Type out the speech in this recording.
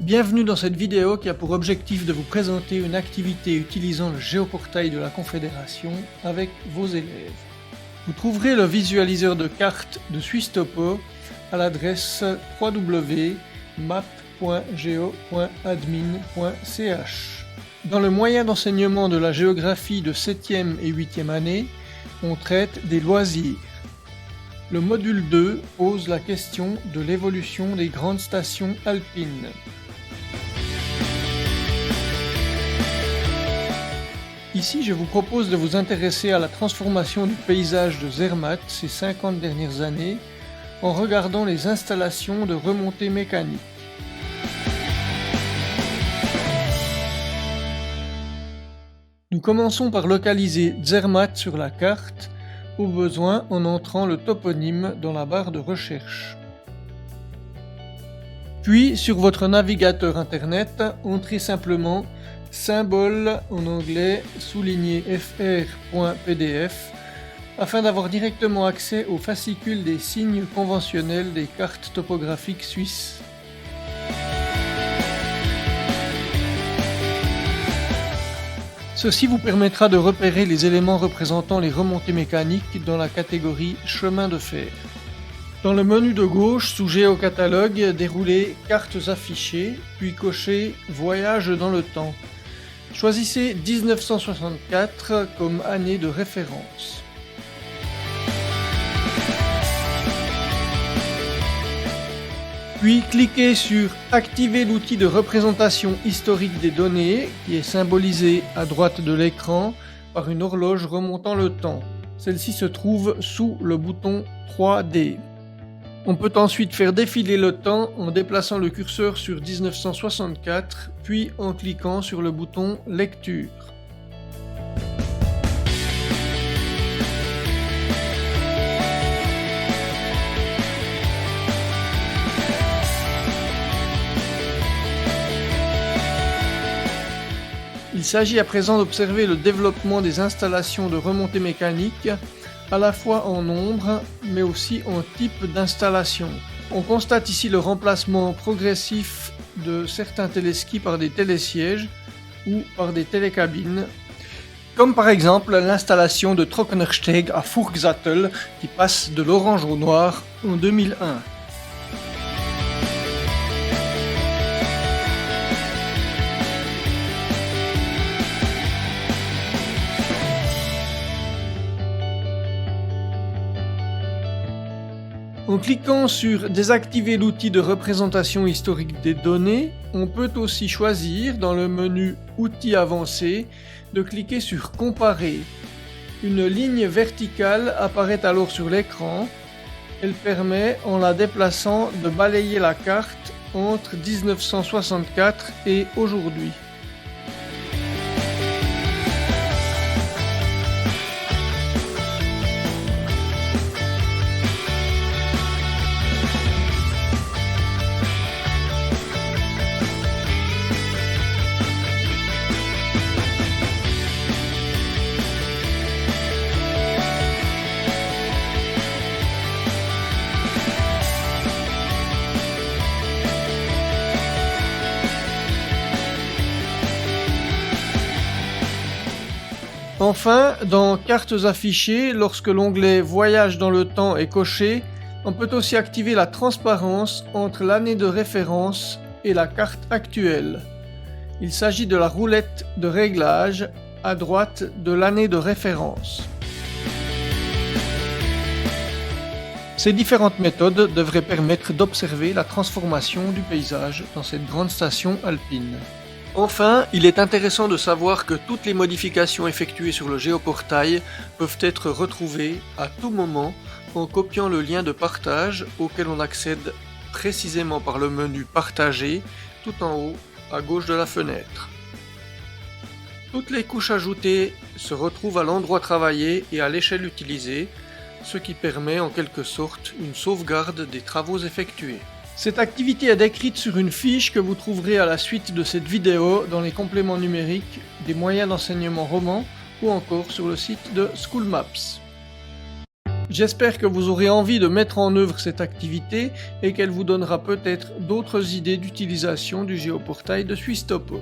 Bienvenue dans cette vidéo qui a pour objectif de vous présenter une activité utilisant le géoportail de la Confédération avec vos élèves. Vous trouverez le visualiseur de cartes de SwissTopo à l'adresse www.map.geo.admin.ch. Dans le moyen d'enseignement de la géographie de 7e et 8e année, on traite des loisirs. Le module 2 pose la question de l'évolution des grandes stations alpines. Ici, je vous propose de vous intéresser à la transformation du paysage de Zermatt ces 50 dernières années en regardant les installations de remontée mécanique. Nous commençons par localiser Zermatt sur la carte, au besoin en entrant le toponyme dans la barre de recherche. Puis, sur votre navigateur internet, entrez simplement symbole en anglais souligné fr.pdf afin d'avoir directement accès au fascicule des signes conventionnels des cartes topographiques suisses. Ceci vous permettra de repérer les éléments représentant les remontées mécaniques dans la catégorie chemin de fer. Dans le menu de gauche, sous Géocatalogue, déroulez Cartes affichées, puis cochez Voyage dans le temps. Choisissez 1964 comme année de référence. Puis cliquez sur Activer l'outil de représentation historique des données, qui est symbolisé à droite de l'écran par une horloge remontant le temps. Celle-ci se trouve sous le bouton 3D. On peut ensuite faire défiler le temps en déplaçant le curseur sur 1964, puis en cliquant sur le bouton Lecture. Il s'agit à présent d'observer le développement des installations de remontée mécanique, à la fois en nombre, mais aussi en type d'installation. On constate ici le remplacement progressif de certains téléskis par des télésièges ou par des télécabines, comme par exemple l'installation de Trockenersteg à Furgsattel qui passe de l'orange au noir en 2001. En cliquant sur Désactiver l'outil de représentation historique des données, on peut aussi choisir dans le menu Outils avancés de cliquer sur Comparer. Une ligne verticale apparaît alors sur l'écran. Elle permet, en la déplaçant, de balayer la carte entre 1964 et aujourd'hui. Enfin, dans Cartes affichées, lorsque l'onglet Voyage dans le temps est coché, on peut aussi activer la transparence entre l'année de référence et la carte actuelle. Il s'agit de la roulette de réglage à droite de l'année de référence. Ces différentes méthodes devraient permettre d'observer la transformation du paysage dans cette grande station alpine. Enfin, il est intéressant de savoir que toutes les modifications effectuées sur le géoportail peuvent être retrouvées à tout moment en copiant le lien de partage auquel on accède précisément par le menu Partager tout en haut à gauche de la fenêtre. Toutes les couches ajoutées se retrouvent à l'endroit travaillé et à l'échelle utilisée, ce qui permet en quelque sorte une sauvegarde des travaux effectués. Cette activité est décrite sur une fiche que vous trouverez à la suite de cette vidéo dans les compléments numériques des moyens d'enseignement romans ou encore sur le site de School Maps. J'espère que vous aurez envie de mettre en œuvre cette activité et qu'elle vous donnera peut-être d'autres idées d'utilisation du géoportail de Suisse Topo.